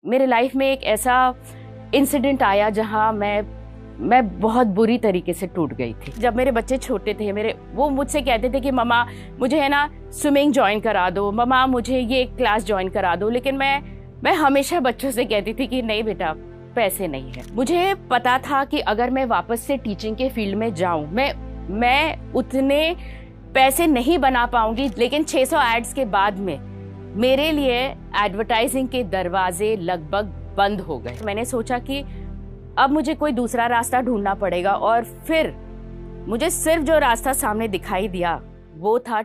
मेरे लाइफ में एक ऐसा इंसिडेंट आया जहां मैं बहुत बुरी तरीके से टूट गई थी। जब मेरे बच्चे छोटे थे, वो मुझसे कहते थे कि मम्मा मुझे है ना स्विमिंग ज्वाइन करा दो, मम्मा मुझे ये क्लास ज्वाइन करा दो, लेकिन मैं हमेशा बच्चों से कहती थी कि नहीं बेटा, पैसे नहीं है। मुझे पता था कि अगर मैं वापस से टीचिंग के फील्ड में जाऊं, मैं उतने पैसे नहीं बना पाऊंगी। लेकिन 600 एड्स के बाद में मेरे लिए एडवर्टाइजिंग के दरवाजे लगभग बंद हो गए। मैंने सोचा कि अब मुझे कोई दूसरा रास्ता ढूंढना पड़ेगा, और फिर मुझे सिर्फ जो रास्ता सामने दिखाई दिया वो था।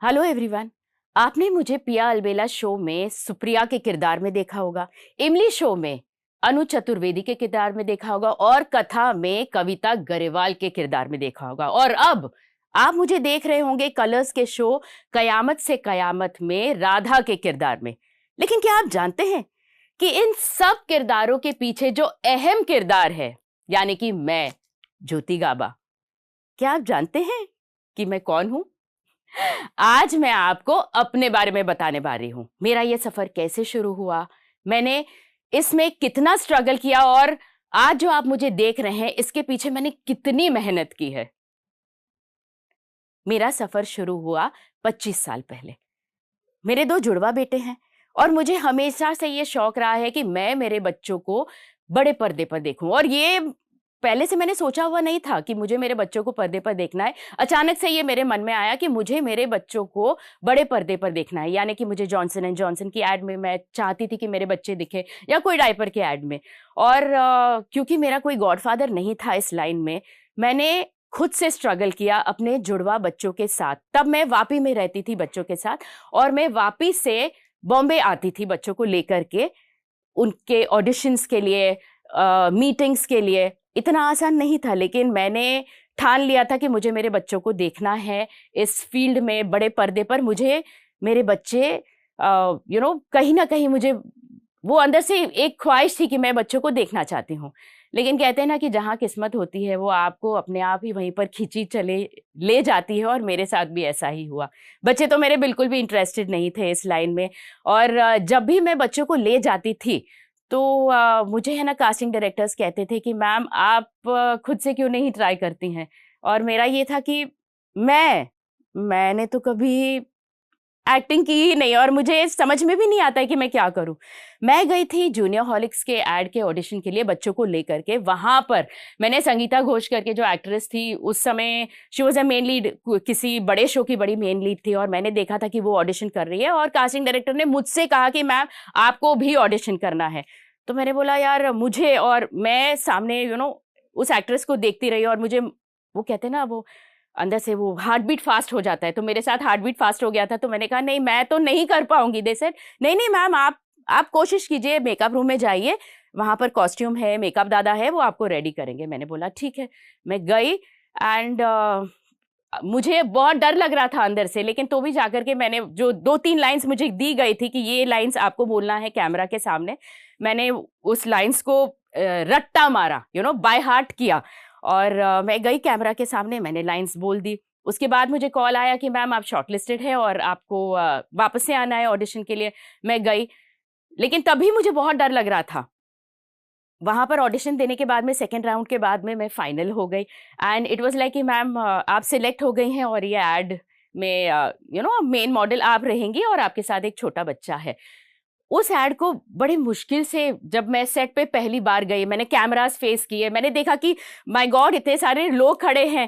हेलो एवरीवन, आपने मुझे पिया अलबेला शो में सुप्रिया के किरदार में देखा होगा, इमली शो में अनु चतुर्वेदी के किरदार में देखा होगा, और कथा में कविता गरेवाल के किरदार में देखा होगा, और अब आप मुझे देख रहे होंगे कलर्स के शो कयामत से कयामत में राधा के किरदार में। लेकिन क्या आप जानते हैं कि इन सब किरदारों के पीछे जो अहम किरदार है, यानी कि मैं ज्योति गाबा, क्या आप जानते हैं कि मैं कौन हूं? आज मैं आपको अपने बारे में बताने वाली हूं। मेरा ये सफर कैसे शुरू हुआ, मैंने इसमें कितना स्ट्रगल किया, और आज जो आप मुझे देख रहे हैं इसके पीछे मैंने कितनी मेहनत की है। मेरा सफर शुरू हुआ 25 साल पहले। मेरे 2 जुड़वा बेटे हैं, और मुझे हमेशा से ये शौक रहा है कि मैं मेरे बच्चों को बड़े पर्दे पर देखूं, और ये पहले से मैंने सोचा हुआ नहीं था कि मुझे मेरे बच्चों को पर्दे पर देखना है। अचानक से ये मेरे मन में आया कि मुझे मेरे बच्चों को बड़े पर्दे पर देखना है, यानी कि मुझे जॉनसन एंड जॉनसन की एड में मैं चाहती थी कि मेरे बच्चे दिखे, या कोई डायपर के एड में। और क्योंकि मेरा कोई गॉडफादर नहीं था इस लाइन में, मैंने खुद से स्ट्रगल किया अपने जुड़वा बच्चों के साथ। तब मैं वापी में रहती थी बच्चों के साथ, और मैं वापी से बॉम्बे आती थी बच्चों को लेकर के, उनके ऑडिशंस के लिए, मीटिंग्स के लिए। इतना आसान नहीं था, लेकिन मैंने ठान लिया था कि मुझे मेरे बच्चों को देखना है इस फील्ड में, बड़े पर्दे पर। मुझे मेरे बच्चे कहीं ना कहीं मुझे वो अंदर से एक ख्वाहिश थी कि मैं बच्चों को देखना चाहती हूँ। लेकिन कहते हैं ना कि जहाँ किस्मत होती है वो आपको अपने आप ही वहीं पर खींची चले ले जाती है, और मेरे साथ भी ऐसा ही हुआ। बच्चे तो मेरे बिल्कुल भी इंटरेस्टेड नहीं थे इस लाइन में, और जब भी मैं बच्चों को ले जाती थी तो मुझे है ना कास्टिंग डायरेक्टर्स कहते थे कि मैम आप खुद से क्यों नहीं ट्राई करती हैं। और मेरा ये था कि मैंने तो कभी एक्टिंग की ही नहीं, और मुझे समझ में भी नहीं आता है कि मैं क्या करूं। मैं गई थी जूनियर हॉलिक्स के एड के ऑडिशन के लिए बच्चों को लेकर के। वहां पर मैंने संगीता घोष करके जो एक्ट्रेस थी, उस समय she was a main lead, किसी बड़े शो की बड़ी मेन लीड थी, और मैंने देखा था कि वो ऑडिशन कर रही है, और कास्टिंग डायरेक्टर ने मुझसे कहा कि मैम आपको भी ऑडिशन करना है। तो मैंने बोला यार मुझे, और मैं सामने उस एक्ट्रेस को देखती रही, और मुझे वो कहते ना, वो अंदर से वो हार्ट बीट फास्ट हो जाता है, तो मेरे साथ हार्ट बीट फास्ट हो गया था। तो मैंने कहा नहीं, मैं तो नहीं कर पाऊंगी। दे सेड नहीं नहीं मैम, आप कोशिश कीजिए, मेकअप रूम में जाइए, वहां पर कॉस्ट्यूम है, मेकअप दादा है, वो आपको रेडी करेंगे। मैंने बोला ठीक है। मैं गई, एंड मुझे बहुत डर लग रहा था अंदर से, लेकिन तो भी जाकर के मैंने जो 2-3 लाइंस मुझे दी गई थी कि ये लाइंस आपको बोलना है कैमरा के सामने, मैंने उस लाइंस को रट्टा मारा, बाय हार्ट किया, और मैं गई कैमरा के सामने, मैंने लाइंस बोल दी। उसके बाद मुझे कॉल आया कि मैम आप शॉर्टलिस्टेड है और आपको वापस से आना है ऑडिशन के लिए। मैं गई, लेकिन तभी मुझे बहुत डर लग रहा था। वहां पर ऑडिशन देने के बाद में, सेकेंड राउंड के बाद में मैं फाइनल हो गई, एंड इट वाज लाइक कि मैम आप सिलेक्ट हो गई हैं, और ये एड में मेन मॉडल आप रहेंगी, और आपके साथ एक छोटा बच्चा है। उस एड को बड़ी मुश्किल से, जब मैं सेट पे पहली बार गई, मैंने कैमरास फेस किए, मैंने देखा कि माय गॉड इतने सारे लोग खड़े हैं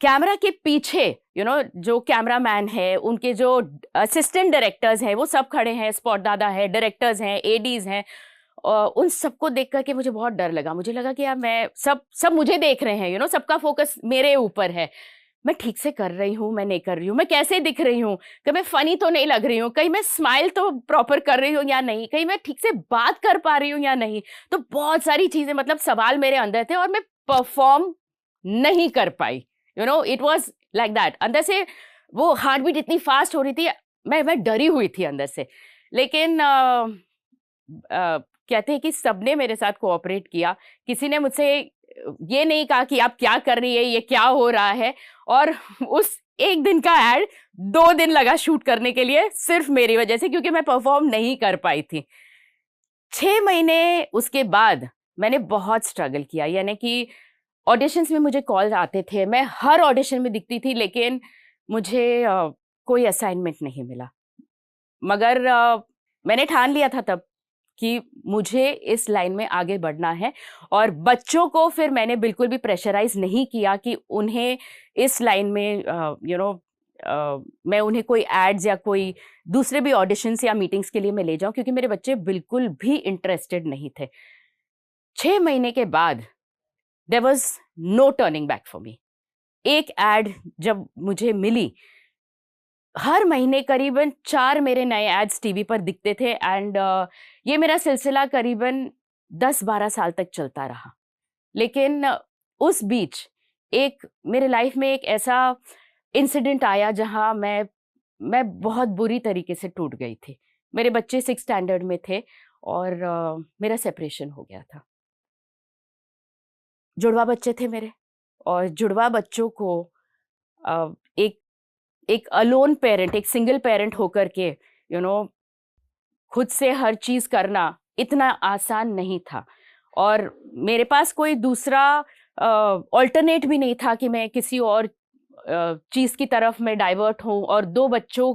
कैमरा के पीछे, जो कैमरा मैन है, उनके जो असिस्टेंट डायरेक्टर्स हैं वो सब खड़े हैं, स्पॉट दादा है, डायरेक्टर्स हैं, एडीज हैं, उन सबको देख करके मुझे बहुत डर लगा। मुझे लगा कि यार मैं सब मुझे देख रहे हैं, सबका फोकस मेरे ऊपर है। मैं ठीक से कर रही हूँ, मैं नहीं कर रही हूँ, मैं कैसे दिख रही हूँ, कहीं मैं फनी तो नहीं लग रही हूँ, कहीं मैं स्माइल तो प्रॉपर कर रही हूँ या नहीं, कहीं मैं ठीक से बात कर पा रही हूँ या नहीं। तो बहुत सारी चीजें, मतलब सवाल मेरे अंदर थे, और मैं परफॉर्म नहीं कर पाई। It was like that. अंदर से वो हार्ट बीट इतनी फास्ट हो रही थी, मैं डरी हुई थी अंदर से। लेकिन कहते हैं कि सबने मेरे साथ कोऑपरेट किया। किसी ने मुझसे ये नहीं कहा कि आप क्या कर रही है, ये क्या हो रहा है। और उस एक दिन का एड 2 दिन लगा शूट करने के लिए, सिर्फ मेरी वजह से, क्योंकि मैं परफॉर्म नहीं कर पाई थी। 6 महीने उसके बाद मैंने बहुत स्ट्रगल किया, यानी कि ऑडिशंस में मुझे कॉल आते थे, मैं हर ऑडिशन में दिखती थी, लेकिन मुझे कोई असाइनमेंट नहीं मिला। मगर मैंने ठान लिया था तब कि मुझे इस लाइन में आगे बढ़ना है, और बच्चों को फिर मैंने बिल्कुल भी प्रेशराइज नहीं किया कि उन्हें इस लाइन में मैं उन्हें कोई एड्स या कोई दूसरे भी ऑडिशंस या मीटिंग्स के लिए मैं ले जाऊं, क्योंकि मेरे बच्चे बिल्कुल भी इंटरेस्टेड नहीं थे। 6 महीने के बाद there was no turning back for me. एक एड जब मुझे मिली, हर महीने करीबन 4 मेरे नए एड्स टीवी पर दिखते थे, एंड ये मेरा सिलसिला करीबन 10-12 साल तक चलता रहा। लेकिन उस बीच एक मेरे लाइफ में एक ऐसा इंसिडेंट आया जहां मैं बहुत बुरी तरीके से टूट गई थी। मेरे बच्चे 6 स्टैंडर्ड में थे और मेरा सेपरेशन हो गया था। जुड़वा बच्चे थे मेरे, और जुड़वा बच्चों को एक अलोन पेरेंट, एक सिंगल पेरेंट होकर के खुद से हर चीज करना इतना आसान नहीं था, और मेरे पास कोई दूसरा ऑल्टरनेट भी नहीं था कि मैं किसी और चीज की तरफ मैं डाइवर्ट हूं, और 2 बच्चों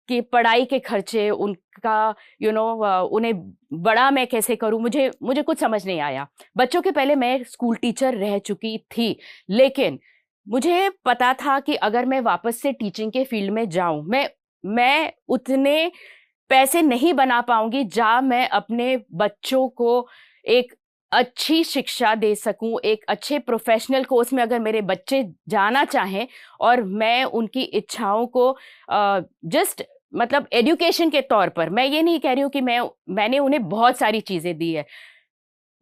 की पढ़ाई के खर्चे, उनका उन्हें बड़ा मैं कैसे करूं, मुझे कुछ समझ नहीं आया। बच्चों के पहले मैं स्कूल टीचर रह चुकी थी, लेकिन मुझे पता था कि अगर मैं वापस से टीचिंग के फील्ड में जाऊं, मैं उतने पैसे नहीं बना पाऊंगी जहां मैं अपने बच्चों को एक अच्छी शिक्षा दे सकूं, एक अच्छे प्रोफेशनल कोर्स में अगर मेरे बच्चे जाना चाहें, और मैं उनकी इच्छाओं को जस्ट मतलब एजुकेशन के तौर पर, मैं ये नहीं कह रही हूँ कि मैंने उन्हें बहुत सारी चीजें दी है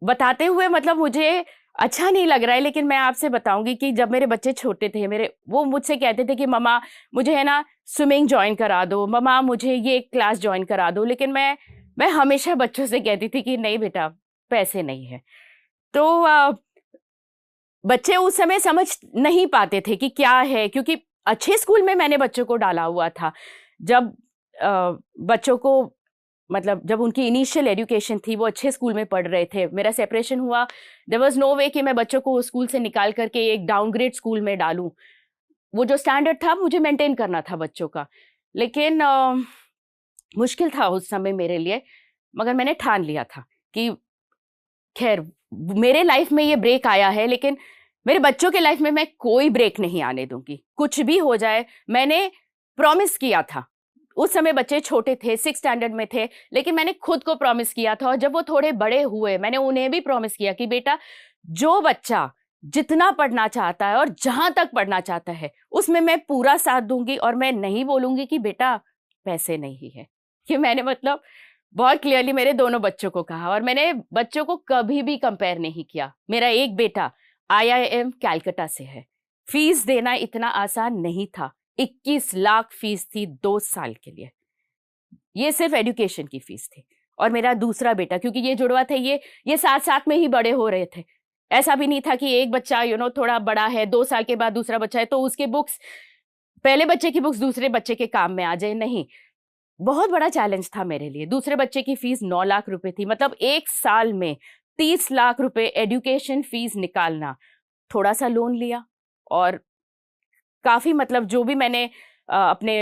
बताते हुए, मतलब मुझे अच्छा नहीं लग रहा है, लेकिन मैं आपसे बताऊंगी कि जब मेरे बच्चे छोटे थे, वो मुझसे कहते थे कि मम्मा मुझे है ना स्विमिंग ज्वाइन करा दो, मम्मा मुझे ये क्लास ज्वाइन करा दो, लेकिन मैं हमेशा बच्चों से कहती थी कि नहीं बेटा, पैसे नहीं है। तो बच्चे उस समय समझ नहीं पाते थे कि क्या है, क्योंकि अच्छे स्कूल में मैंने बच्चों को डाला हुआ था। जब बच्चों को मतलब जब उनकी इनिशियल एजुकेशन थी, वो अच्छे स्कूल में पढ़ रहे थे, मेरा सेपरेशन हुआ, देयर वाज नो वे कि मैं बच्चों को उस स्कूल से निकाल करके एक डाउनग्रेड स्कूल में डालूं। वो जो स्टैंडर्ड था मुझे मेंटेन करना था बच्चों का, लेकिन मुश्किल था उस समय मेरे लिए, मगर मैंने ठान लिया था कि खैर मेरे लाइफ में ये ब्रेक आया है, लेकिन मेरे बच्चों के लाइफ में मैं कोई ब्रेक नहीं आने दूंगी, कुछ भी हो जाए। मैंने प्रॉमिस किया था, उस समय बच्चे छोटे थे, 6 स्टैंडर्ड में थे, लेकिन मैंने खुद को प्रॉमिस किया था, और जब वो थोड़े बड़े हुए मैंने उन्हें भी प्रॉमिस किया कि बेटा, जो बच्चा जितना पढ़ना चाहता है और जहां तक पढ़ना चाहता है उसमें मैं पूरा साथ दूंगी, और मैं नहीं बोलूंगी कि बेटा पैसे नहीं है। कि मैंने मतलब बहुत क्लियरली मेरे दोनों बच्चों को कहा, और मैंने बच्चों को कभी भी कंपेयर नहीं किया। मेरा एक बेटा IIM कैलकाटा से है, फीस देना इतना आसान नहीं था, 21 लाख फीस थी 2 साल के लिए, ये सिर्फ एजुकेशन की फीस थी। और मेरा दूसरा बेटा, क्योंकि ये जुड़वा थे, ये साथ साथ में ही बड़े हो रहे थे, ऐसा भी नहीं था कि एक बच्चा थोड़ा बड़ा है, 2 साल के बाद दूसरा बच्चा है तो उसके बुक्स, पहले बच्चे की बुक्स दूसरे बच्चे के काम में आ जाए, नहीं। बहुत बड़ा चैलेंज था मेरे लिए। दूसरे बच्चे की फीस 9 लाख रुपए थी, मतलब एक साल में 30 लाख रुपए एजुकेशन फीस निकालना। थोड़ा सा लोन लिया, और काफी मतलब जो भी मैंने अपने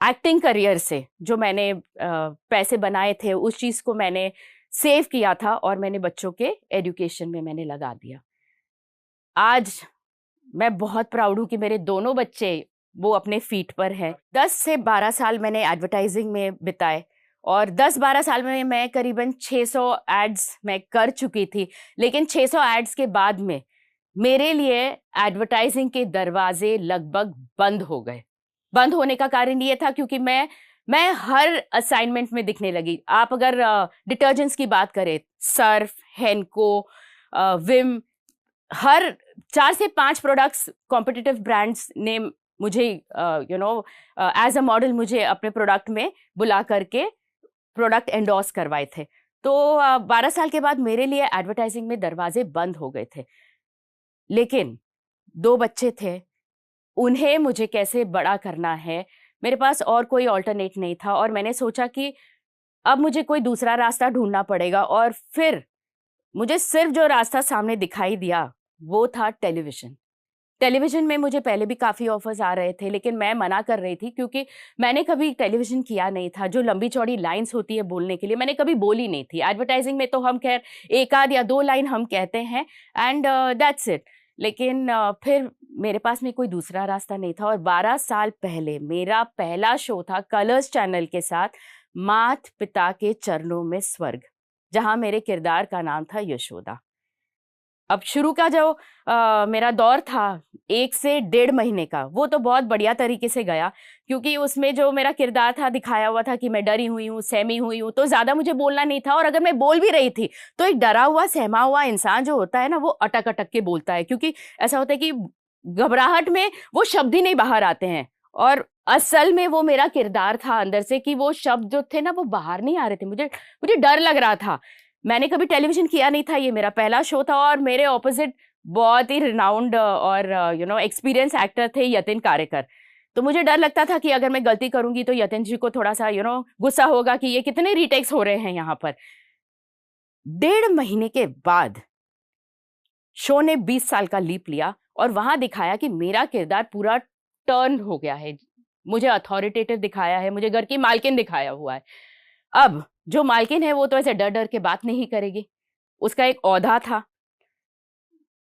एक्टिंग करियर से जो मैंने पैसे बनाए थे, उस चीज को मैंने सेव किया था, और मैंने बच्चों के एजुकेशन में मैंने लगा दिया। आज मैं बहुत प्राउड हूं कि मेरे दोनों बच्चे वो अपने फीट पर है। 10 से 12 साल मैंने एडवर्टाइजिंग में बिताए, और 10-12 साल में मैं करीबन 600 एड्स मैं कर चुकी थी। लेकिन 600 एड्स के बाद में मेरे लिए एडवर्टाइजिंग के दरवाजे लगभग बंद हो गए। बंद होने का कारण ये था क्योंकि मैं हर असाइनमेंट में दिखने लगी। आप अगर डिटर्जेंट्स की बात करें, सर्फ, हेनको, विम, हर 4 से 5 प्रोडक्ट्स कॉम्पिटिटिव ब्रांड्स ने मुझे एज अ मॉडल मुझे अपने प्रोडक्ट में बुला करके प्रोडक्ट एंडोर्स करवाए थे। तो 12 साल के बाद मेरे लिए एडवर्टाइजिंग में दरवाजे बंद हो गए थे। लेकिन 2 बच्चे थे, उन्हें मुझे कैसे बड़ा करना है, मेरे पास और कोई ऑल्टरनेट नहीं था और मैंने सोचा कि अब मुझे कोई दूसरा रास्ता ढूंढना पड़ेगा। और फिर मुझे सिर्फ जो रास्ता सामने दिखाई दिया वो था टेलीविजन। टेलीविजन में मुझे पहले भी काफ़ी ऑफर्स आ रहे थे, लेकिन मैं मना कर रही थी क्योंकि मैंने कभी टेलीविजन किया नहीं था। जो लंबी चौड़ी लाइन्स होती है बोलने के लिए, मैंने कभी बोली नहीं थी। एडवर्टाइजिंग में तो हम खैर एक आध या दो लाइन हम कहते हैं एंड दैट्स इट। लेकिन फिर मेरे पास में कोई दूसरा रास्ता नहीं था और 12 साल पहले मेरा पहला शो था कलर्स चैनल के साथ, मात पिता के चरणों में स्वर्ग, जहां मेरे किरदार का नाम था यशोदा। अब शुरू का जो मेरा दौर था 1 से 1.5 महीने का, वो तो बहुत बढ़िया तरीके से गया क्योंकि उसमें जो मेरा किरदार था दिखाया हुआ था कि मैं डरी हुई हूँ, सहमी हुई हूँ, तो ज़्यादा मुझे बोलना नहीं था। और अगर मैं बोल भी रही थी तो एक डरा हुआ सहमा हुआ इंसान जो होता है ना, वो अटक अटक के बोलता है, क्योंकि ऐसा होता है कि घबराहट में वो शब्द ही नहीं बाहर आते हैं। और असल में वो मेरा किरदार था अंदर से कि वो शब्द जो थे ना वो बाहर नहीं आ रहे थे। मुझे मुझे डर लग रहा था। मैंने कभी टेलीविजन किया नहीं था, ये मेरा पहला शो था और मेरे ऑपोजिट बहुत ही रिनाउंड और एक्सपीरियंस एक्टर थे यतिन कारेकर। तो मुझे डर लगता था कि अगर मैं गलती करूंगी तो यतिन जी को थोड़ा सा गुस्सा होगा कि ये कितने रीटेक्स हो रहे हैं यहाँ पर। 1.5 महीने के बाद शो ने 20 साल का लीप लिया और वहां दिखाया कि मेरा किरदार पूरा टर्न हो गया है। मुझे अथॉरिटेटिव दिखाया है, मुझे घर की मालकिन दिखाया हुआ है। अब जो मालकिन है वो तो ऐसे डर डर के बात नहीं करेगी, उसका एक औहदा था।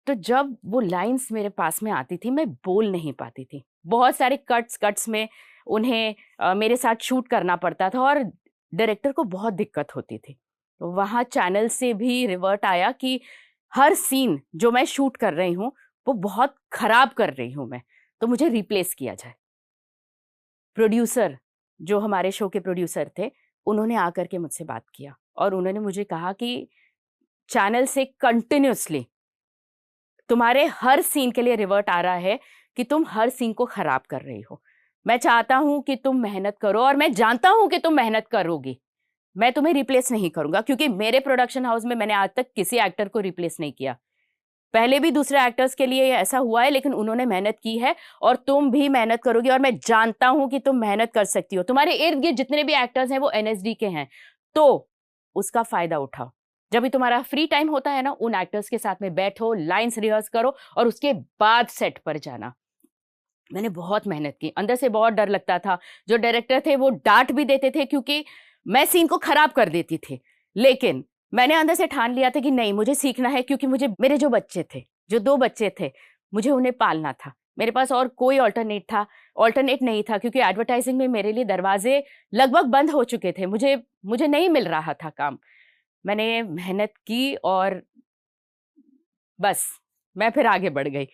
तो जब वो लाइंस मेरे पास में आती थी मैं बोल नहीं पाती थी। बहुत सारे कट्स में उन्हें मेरे साथ शूट करना पड़ता था और डायरेक्टर को बहुत दिक्कत होती थी। तो वहाँ चैनल से भी रिवर्ट आया कि हर सीन जो मैं शूट कर रही हूँ वो बहुत खराब कर रही हूँ मैं, तो मुझे रिप्लेस किया जाए। प्रोड्यूसर, जो हमारे शो के प्रोड्यूसर थे, उन्होंने आकर के मुझसे बात किया और उन्होंने मुझे कहा कि चैनल से कंटिन्यूअसली तुम्हारे हर सीन के लिए रिवर्ट आ रहा है कि तुम हर सीन को खराब कर रही हो। मैं चाहता हूं कि तुम मेहनत करो और मैं जानता हूं कि तुम मेहनत करोगी। मैं तुम्हें रिप्लेस नहीं करूंगा क्योंकि मेरे प्रोडक्शन हाउस में मैंने आज तक किसी एक्टर को रिप्लेस नहीं किया। पहले भी दूसरे एक्टर्स के लिए ऐसा हुआ है, लेकिन उन्होंने मेहनत की है और तुम भी मेहनत करोगी और मैं जानता हूं कि तुम मेहनत कर सकती हो। तुम्हारे इर्द गिर्द जितने भी एक्टर्स हैं वो एनएसडी के हैं, तो उसका फायदा उठाओ। जब भी तुम्हारा फ्री टाइम होता है ना, उन एक्टर्स के साथ में बैठो, लाइंस रिहर्स करो और उसके बाद सेट पर जाना। मैंने बहुत मेहनत की, अंदर से बहुत डर लगता था। जो डायरेक्टर थे वो डांट भी देते थे क्योंकि मैं सीन को खराब कर देती थी, लेकिन मैंने अंदर से ठान लिया था कि नहीं, मुझे सीखना है क्योंकि मुझे मेरे जो बच्चे थे, जो 2 बच्चे थे, मुझे उन्हें पालना था। मेरे पास और कोई ऑल्टरनेट नहीं था क्योंकि एडवर्टाइजिंग में मेरे लिए दरवाजे लगभग बंद हो चुके थे। मुझे नहीं मिल रहा था काम। मैंने मेहनत की और बस मैं फिर आगे बढ़ गई।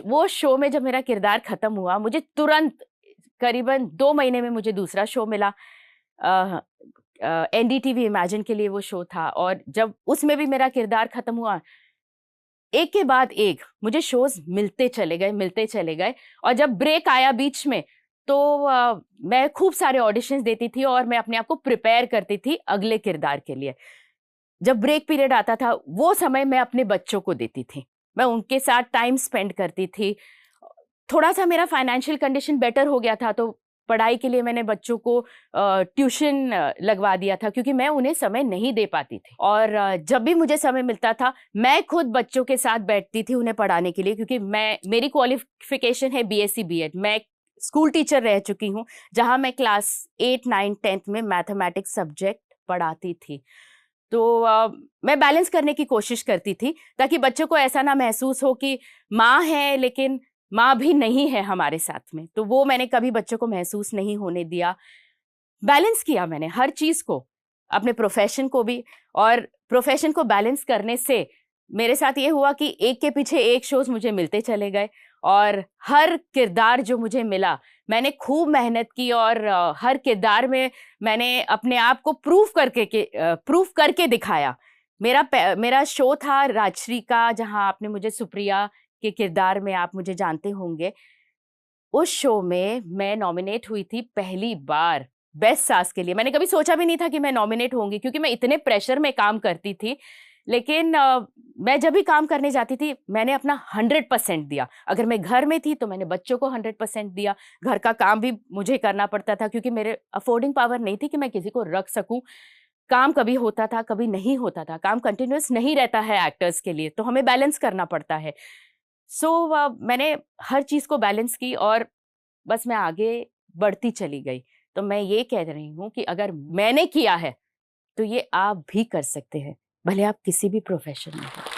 वो शो में जब मेरा किरदार खत्म हुआ, मुझे तुरंत करीबन 2 महीने में मुझे दूसरा शो मिला। एनडीटीवी इमेजिन के लिए वो शो था और जब उसमें भी मेरा किरदार खत्म हुआ, एक के बाद एक मुझे शोज मिलते चले गए। और जब ब्रेक आया बीच में तो मैं खूब सारे ऑडिशंस देती थी और मैं अपने आप को प्रिपेयर करती थी अगले किरदार के लिए। जब ब्रेक पीरियड आता था वो समय मैं अपने बच्चों को देती थी, मैं उनके साथ टाइम स्पेंड करती थी। थोड़ा सा मेरा फाइनेंशियल कंडीशन बेटर हो गया था तो पढ़ाई के लिए मैंने बच्चों को ट्यूशन लगवा दिया था क्योंकि मैं उन्हें समय नहीं दे पाती थी। और जब भी मुझे समय मिलता था मैं खुद बच्चों के साथ बैठती थी उन्हें पढ़ाने के लिए, क्योंकि मेरी क्वालिफिकेशन है बीएससी बीएड। मैं स्कूल टीचर रह चुकी हूँ जहाँ मैं क्लास 8, 9, 10th में मैथमेटिक्स सब्जेक्ट पढ़ाती थी। तो मैं बैलेंस करने की कोशिश करती थी ताकि बच्चों को ऐसा ना महसूस हो कि माँ है लेकिन माँ भी नहीं है हमारे साथ में। तो वो मैंने कभी बच्चों को महसूस नहीं होने दिया। बैलेंस किया मैंने हर चीज को, अपने प्रोफेशन को भी। और प्रोफेशन को बैलेंस करने से मेरे साथ ये हुआ कि एक के पीछे एक शोज मुझे मिलते चले गए और हर किरदार जो मुझे मिला मैंने खूब मेहनत की और हर किरदार में मैंने अपने आप को प्रूफ करके दिखाया। मेरा शो था राजश्री का, जहां आपने मुझे सुप्रिया के किरदार में आप मुझे जानते होंगे। उस शो में मैं नॉमिनेट हुई थी पहली बार बेस्ट सास के लिए। मैंने कभी सोचा भी नहीं था कि मैं नॉमिनेट होंगी क्योंकि मैं इतने प्रेशर में काम करती थी लेकिन मैं जब भी काम करने जाती थी मैंने अपना 100% दिया। अगर मैं घर में थी तो मैंने बच्चों को 100% दिया। घर का काम भी मुझे करना पड़ता था क्योंकि मेरे अफोर्डिंग पावर नहीं थी कि मैं किसी को रख सकूं। काम कभी होता था, कभी नहीं होता था। काम कंटिन्यूअस नहीं रहता है एक्टर्स के लिए, तो हमें बैलेंस करना पड़ता है। मैंने हर चीज को बैलेंस की और बस मैं आगे बढ़ती चली गई। तो मैं ये कह रही हूँ कि अगर मैंने किया है तो ये आप भी कर सकते हैं, भले आप किसी भी प्रोफेशन में हो।